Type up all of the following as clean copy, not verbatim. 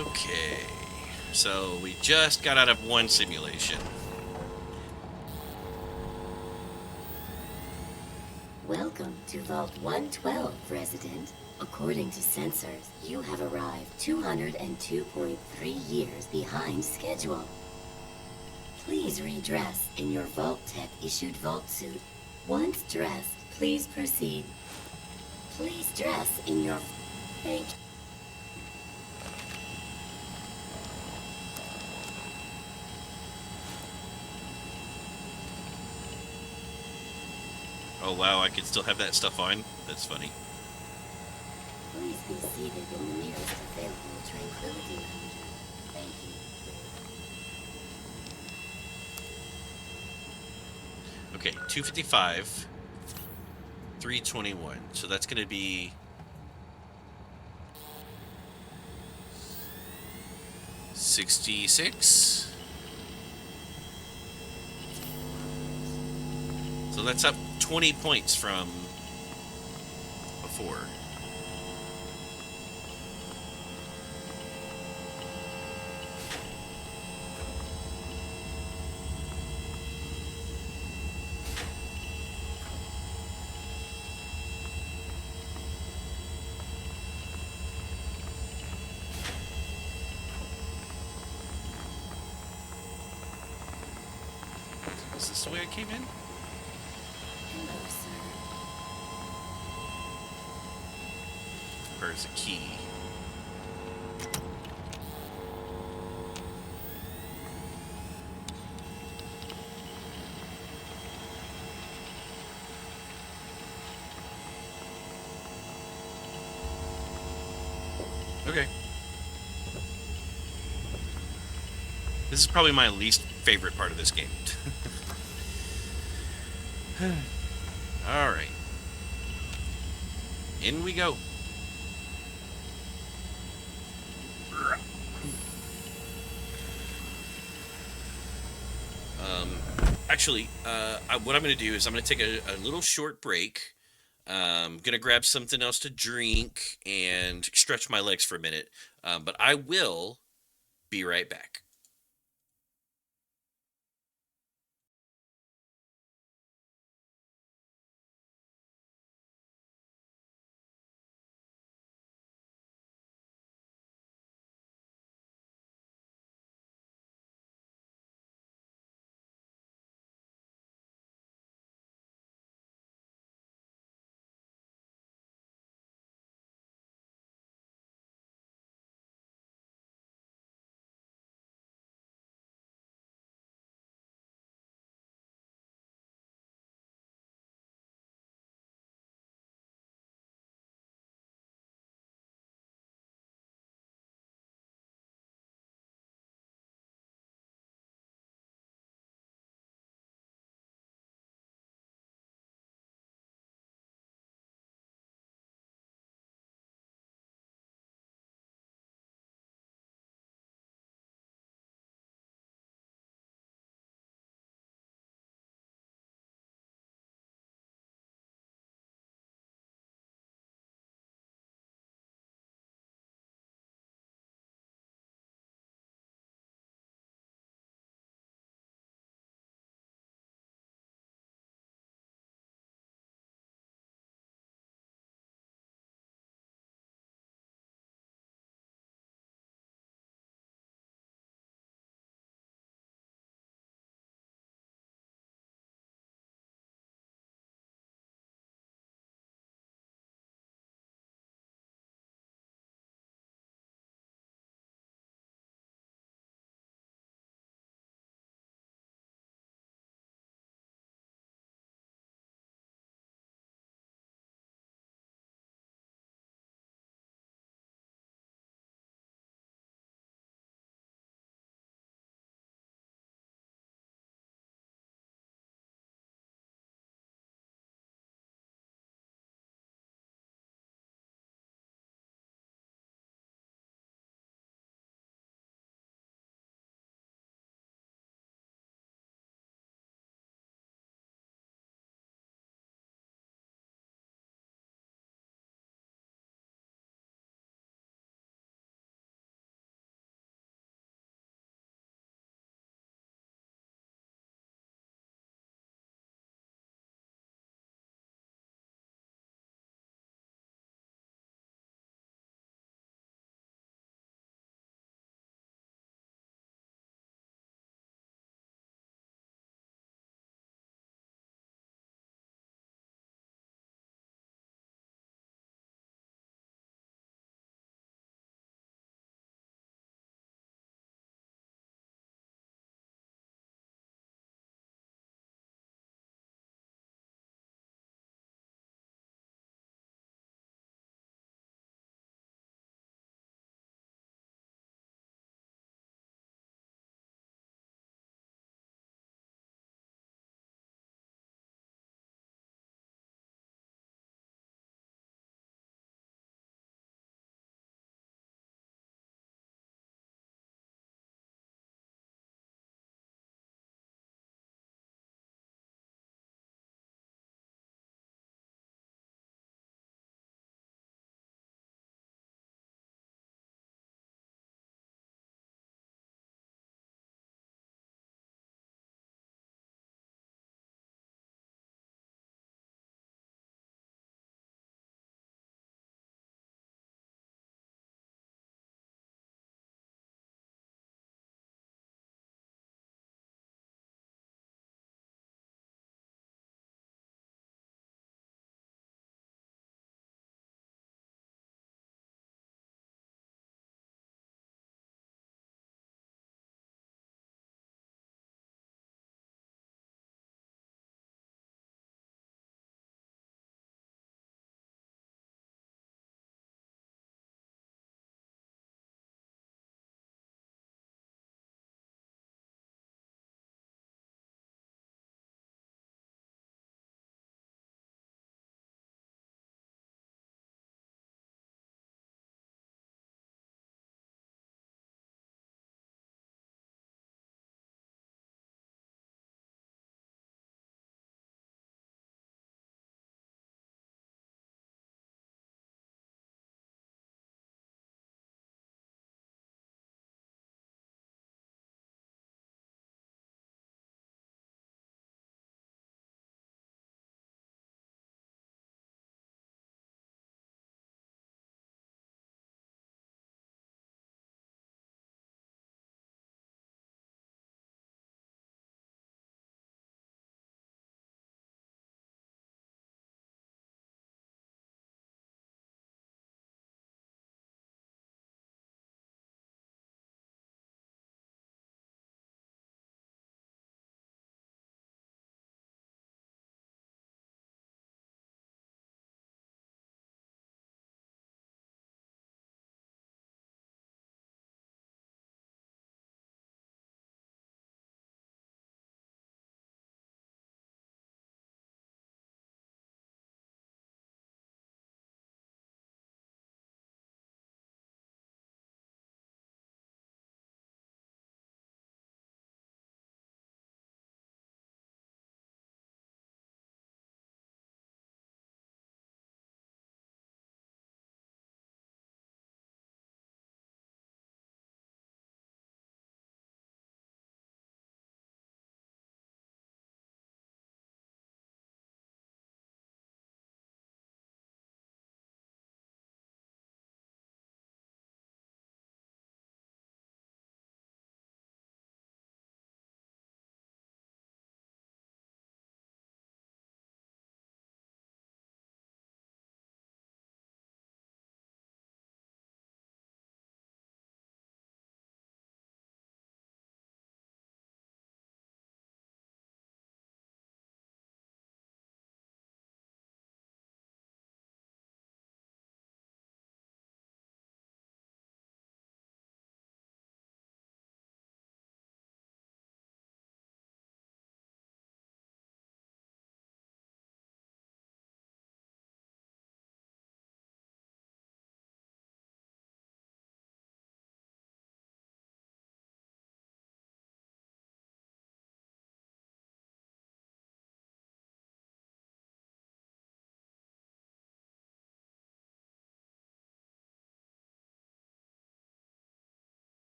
Okay. So we just got out of one simulation. Welcome to Vault 112, resident. According to sensors, you have arrived 202.3 years behind schedule. Please redress in your Vault Tech issued Vault suit. Once dressed, please proceed. Please dress in your... Thank you. Oh wow, I can still have that stuff on? That's funny. Please be seated in the nearest available tranquility lounge. Thank you. Okay, 255, 321. So that's going to be 66. So that's up 20 points from before. Is this the way I came in? Hello, sir. Where's the key? Okay. This is probably my least favorite part of this game. Alright. In we go. Actually, what I'm going to do is I'm going to take a little short break. Going to grab something else to drink and stretch my legs for a minute. But I will be right back.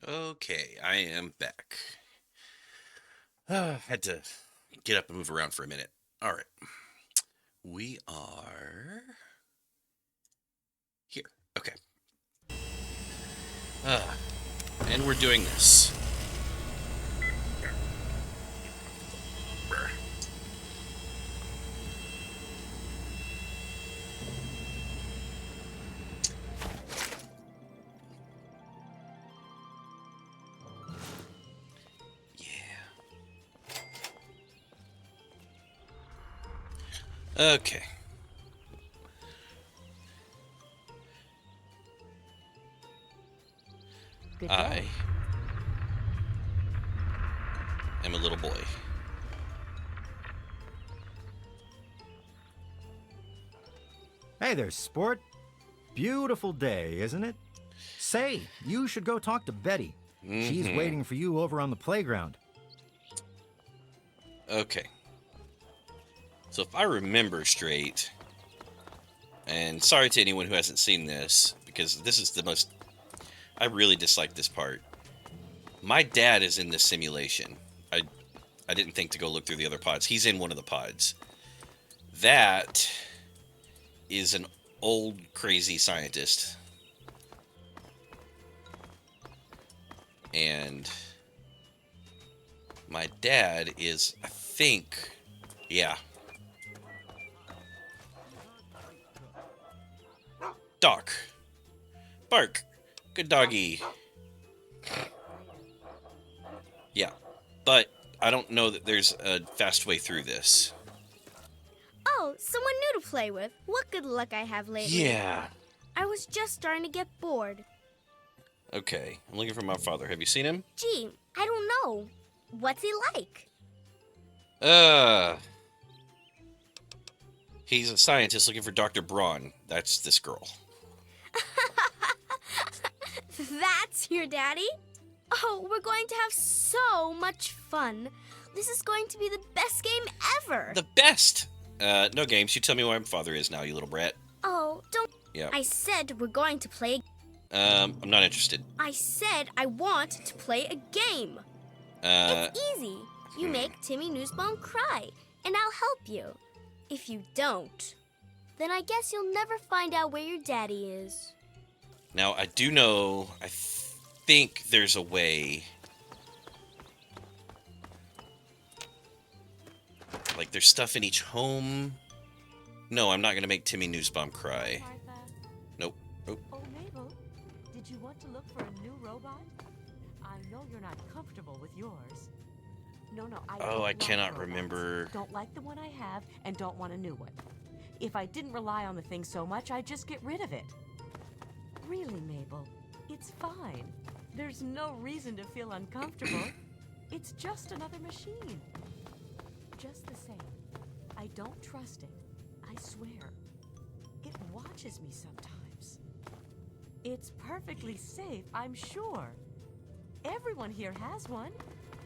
Okay, I am back. Had to get up and move around for a minute. All right. We are here. Okay. Uh, and we're doing this. Yeah. Okay. Good I day. am a little boy. Hey there, sport. Beautiful day, isn't it? Say, you should go talk to Betty. She's Mm-hmm. waiting for you over on the playground. Okay. So if I remember straight, and sorry to anyone who hasn't seen this, because this is the most... I really dislike this part. My dad is in this simulation. I didn't think to go look through the other pods. He's in one of the pods. That is an old crazy scientist. And my dad is, I think, yeah. Doc. Bark. Good doggy. Yeah. But I don't know that there's a fast way through this. Oh, someone new to play with. What good luck I have lately. Yeah. I was just starting to get bored. Okay. I'm looking for my father. Have you seen him? Gee, I don't know. What's he like? He's a scientist looking for Dr. Braun. That's this girl. That's your daddy? Oh, we're going to have so much fun. This is going to be the best game ever. The best! No games. You tell me where my father is now, you little brat. Oh, don't. Yeah. I said we're going to play. I'm not interested. I said I want to play a game. It's easy. You make Timmy Newsbaum cry, and I'll help you. If you don't, then I guess you'll never find out where your daddy is. Now, I do know, I think there's a way. Like, there's stuff in each home. No, I'm not going to make Timmy Newsbaum cry. Martha. Nope. Oh, Oh, Mabel, did you want to look for a new robot? I know you're not comfortable with yours. No, I don't I like cannot robots. remember. Don't like the one I have and don't want a new one. If I didn't rely on the thing so much, I'd just get rid of it. Really, Mabel, it's fine. There's no reason to feel uncomfortable. It's just another machine. Just the same, I don't trust it. I swear. It watches me sometimes. It's perfectly safe, I'm sure. Everyone here has one,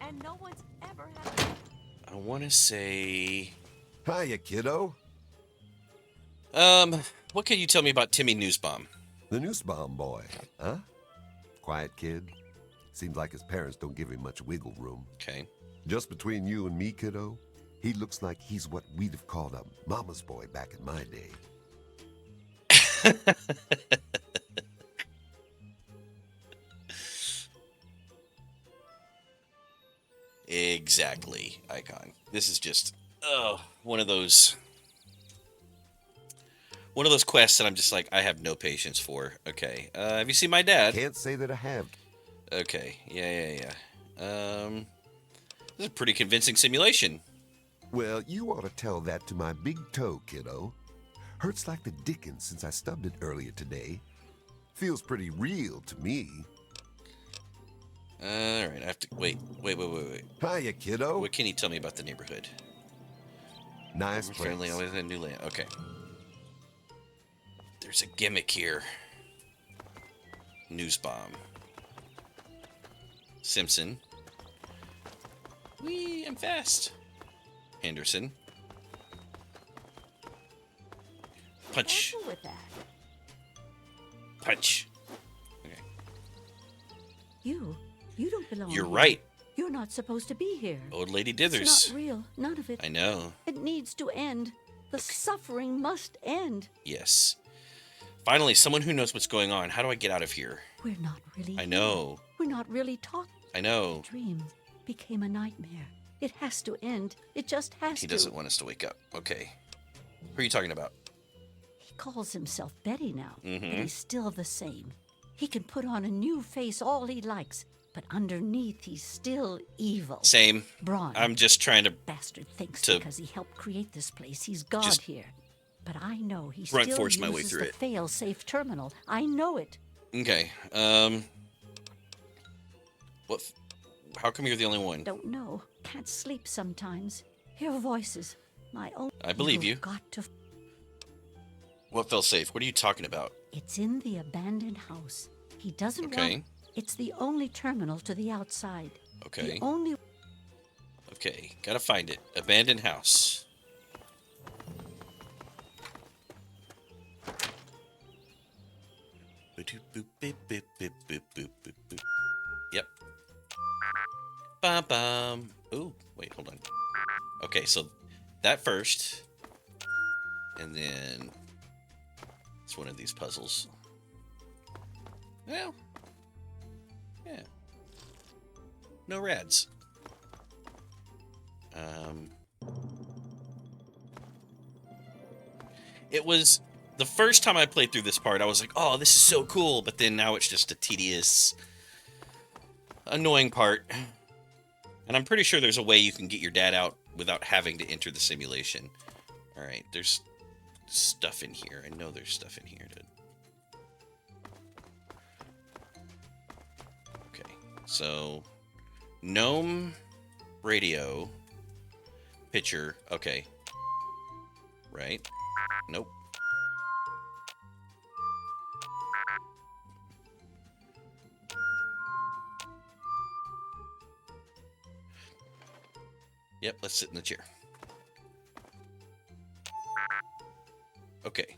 and no one's ever had one. I want to say... Hiya, kiddo. What can you tell me about Timmy Newsbaum? The Newsbaum boy, huh? Quiet kid. Seems like his parents don't give him much wiggle room. Okay. Just between you and me, kiddo, he looks like he's what we'd have called a mama's boy back in my day. Exactly, Icon. This is just, one of those quests that I'm just like, I have no patience for. Okay. Have you seen my dad? Can't say that I have. Okay. Yeah. This is a pretty convincing simulation. Well, you ought to tell that to my big toe, kiddo. Hurts like the dickens since I stubbed it earlier today. Feels pretty real to me. Alright, I have to... Wait. Hiya, kiddo. What can you tell me about the neighborhood? Nice We're friendly, place. always in new land. Okay. There's a gimmick here. Newsbaum. Simpson. Whee, I'm fast. Henderson. Punch. Careful with that. Punch. Okay. You You don't belong You're here. right, You're not supposed to be here. old lady It's Dithers. not real. None of it. I know. It needs to end. The suffering must end. Yes. Finally, someone who knows what's going on. How do I get out of here? We're not really I here. know. We're not really talking. I know. The dream became a nightmare. It has to end. It just has He to. doesn't want us to wake up. Okay. Who are you talking about? He calls himself Betty now, but Mhm. he's still the same. He can put on a new face all he likes, but underneath he's still evil. Same. Braun. I'm just trying to Bastard thinks to because he helped create this place, he's God just here. But I know he brunt still force my way uses through the it. fail-safe terminal. I know it. Okay. What? How come you're the only one? Don't know. Can't sleep sometimes. Hear voices. My own. I believe you. You've got to. What fell safe? What are you talking about? It's in the abandoned house. He doesn't Okay. want. It's the only terminal to the outside. Okay. The only. Okay. Gotta find it. Abandoned house. Yep. Bum bum. Ooh, wait, hold on. Okay, so that first, and then it's one of these puzzles. Well, yeah. No rads. It was the first time I played through this part, I was like, oh, this is so cool, but then now it's just a tedious, annoying part. And I'm pretty sure there's a way you can get your dad out without having to enter the simulation. Alright, there's stuff in here. I know there's stuff in here, dude. Okay, so gnome, radio, picture, okay. Right. Nope. Yep, let's sit in the chair. Okay.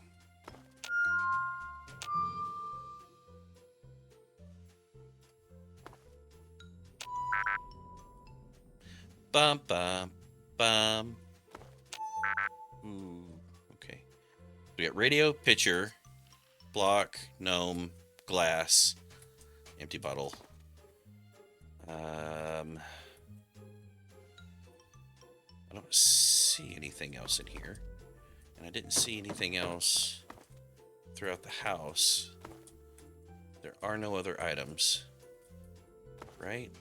Bum bum bum. Ooh, okay. We got radio, pitcher, block, gnome, glass, empty bottle. I don't see anything else in here. And I didn't see anything else throughout the house. There are no other items. Right?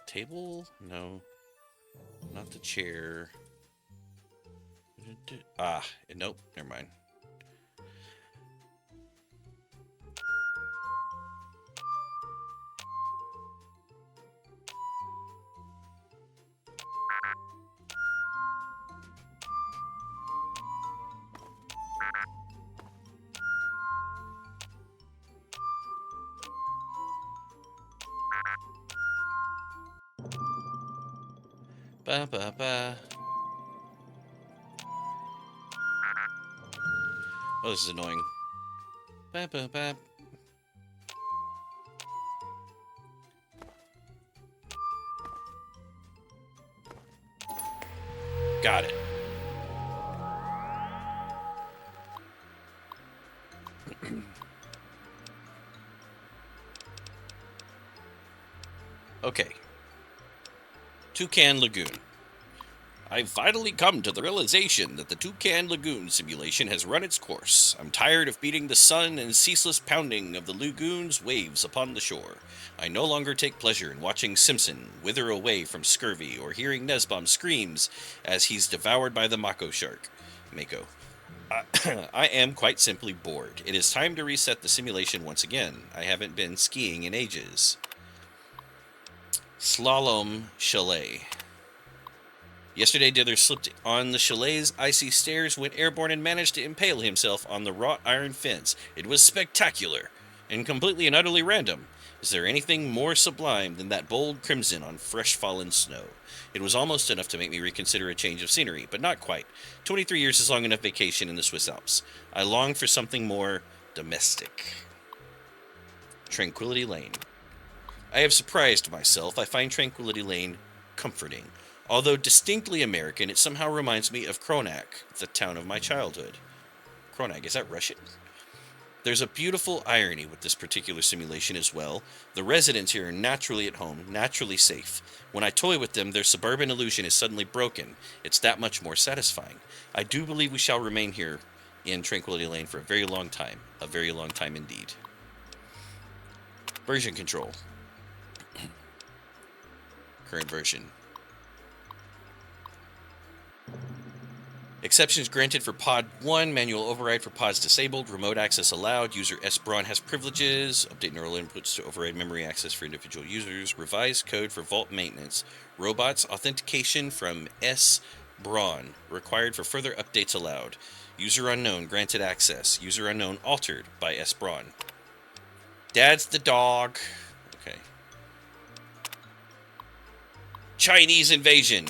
Table? No. Not the chair. Ah, nope, never mind. Ba ba ba. Oh, this is annoying. Ba ba ba. Got it. Okay. Toucan Lagoon. I've finally come to the realization that the Toucan Lagoon simulation has run its course. I'm tired of beating the sun and ceaseless pounding of the lagoon's waves upon the shore. I no longer take pleasure in watching Simpson wither away from scurvy or hearing Nesbom screams as he's devoured by the Mako shark. Mako. I am quite simply bored. It is time to reset the simulation once again. I haven't been skiing in ages. Slalom Chalet. Yesterday, Dither slipped on the chalet's icy stairs, went airborne, and managed to impale himself on the wrought iron fence. It was spectacular. and completely and utterly random. Is there anything more sublime than that bold crimson on fresh fallen snow? It was almost enough to make me reconsider a change of scenery, but not quite. 23 years is long enough vacation in the Swiss Alps. I long for something more domestic. Tranquility Lane. I have surprised myself. I find Tranquility Lane comforting. Although distinctly American, it somehow reminds me of Kronak, the town of my childhood. Kronak, is that Russian? There's a beautiful irony with this particular simulation as well. The residents here are naturally at home, naturally safe. When I toy with them, their suburban illusion is suddenly broken. It's that much more satisfying. I do believe we shall remain here in Tranquility Lane for a very long time indeed. Version control. Current version. Exceptions granted for Pod 1, manual override for pods disabled, remote access allowed, user S. Braun has privileges, update neural inputs to override memory access for individual users, revised code for vault maintenance, robots, authentication from S. Braun, required for further updates allowed, user unknown, granted access, user unknown altered by S. Braun. Dad's the dog. Okay. Chinese invasion.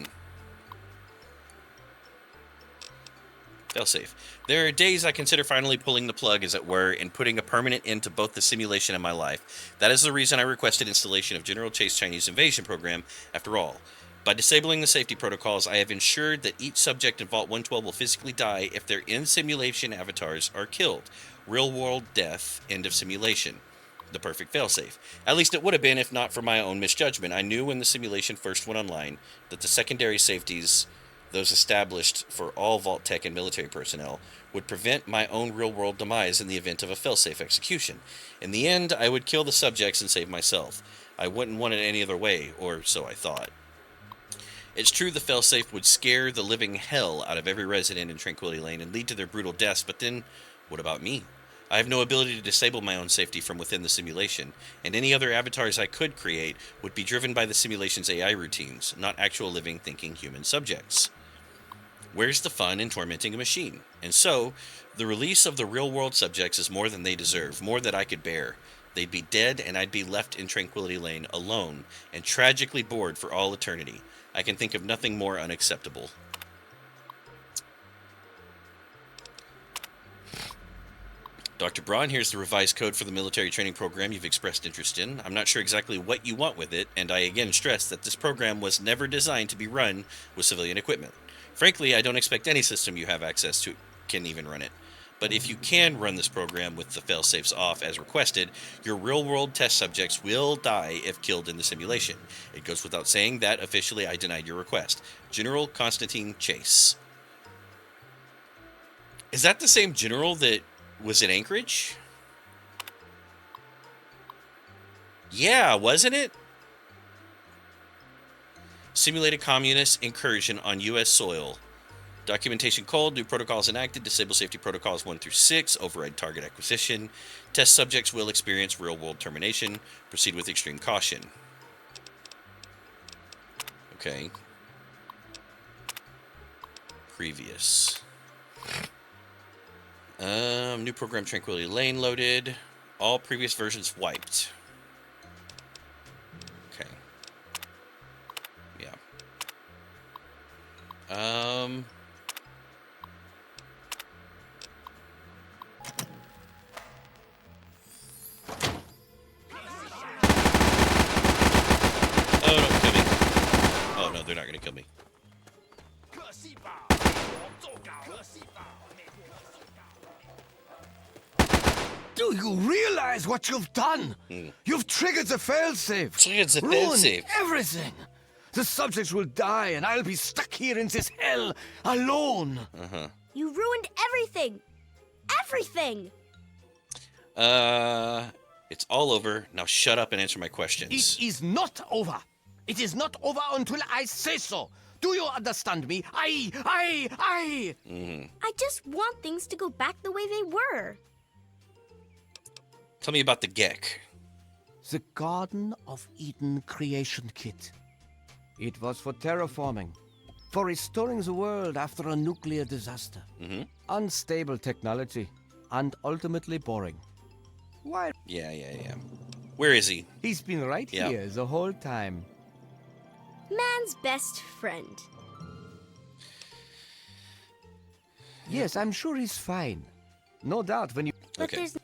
Failsafe. There are days I consider finally pulling the plug, as it were, and putting a permanent end to both the simulation and my life. That is the reason I requested installation of General Chase Chinese Invasion Program, after all. By disabling the safety protocols, I have ensured that each subject in Vault 112 will physically die if their in-simulation avatars are killed. Real-world death, end of simulation. The perfect failsafe. At least it would have been if not for my own misjudgment. I knew when the simulation first went online that the secondary safeties, those established for all Vault Tech and military personnel, would prevent my own real-world demise in the event of a failsafe execution. In the end, I would kill the subjects and save myself. I wouldn't want it any other way, or so I thought. It's true the failsafe would scare the living hell out of every resident in Tranquility Lane and lead to their brutal deaths, but then, what about me? I have no ability to disable my own safety from within the simulation, and any other avatars I could create would be driven by the simulation's AI routines, not actual living, thinking human subjects. Where's the fun in tormenting a machine? And so, the release of the real-world subjects is more than they deserve, more that I could bear. They'd be dead, and I'd be left in Tranquility Lane alone, and tragically bored for all eternity. I can think of nothing more unacceptable. Dr. Braun, here's the revised code for the military training program you've expressed interest in. I'm not sure exactly what you want with it, and I again stress that this program was never designed to be run with civilian equipment. Frankly, I don't expect any system you have access to can even run it. But if you can run this program with the failsafes off as requested, your real-world test subjects will die if killed in the simulation. It goes without saying that officially I denied your request. General Constantine Chase. Is that the same general that was in Anchorage? Yeah, wasn't it? Simulated communist incursion on U.S. soil. Documentation called, new protocols enacted, disable safety protocols 1 through 6, override target acquisition. Test subjects will experience real-world termination. Proceed with extreme caution. Okay. Previous. New program Tranquility Lane loaded. All previous versions wiped. Okay. Yeah. Oh, don't kill me. Oh, no, they're not going to kill me. Do you realize what you've done? You've triggered the failsafe. Triggered the Ruined failsafe. everything. The subjects will die, and I'll be stuck here in this hell alone. You ruined everything! Everything! It's all over. Now shut up and answer my questions. It is not over. It is not over until I say so. Do you understand me? I just want things to go back the way they were. Tell me about the Gek. The Garden of Eden creation kit. It was for terraforming, for restoring the world after a nuclear disaster. Unstable technology, and ultimately boring. Why? Yeah. Where is he? He's been right Yeah. here the whole time. Man's best friend. Yes, I'm sure he's fine. No doubt when you... But Okay. there's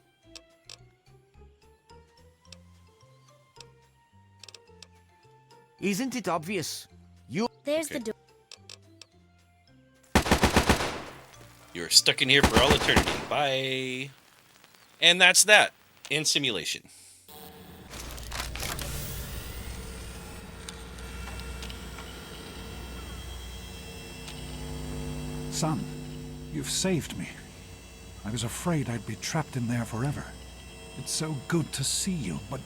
Isn't it obvious? You... there's Okay. the door. You're stuck in here for all eternity. Bye. And that's that in simulation. Son, you've saved me. I was afraid I'd be trapped in there forever. It's so good to see you, but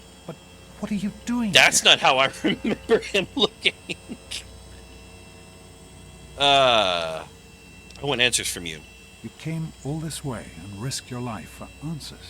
what are you doing That's here? not how I remember him looking. I want answers from you. You came all this way and risked your life for answers.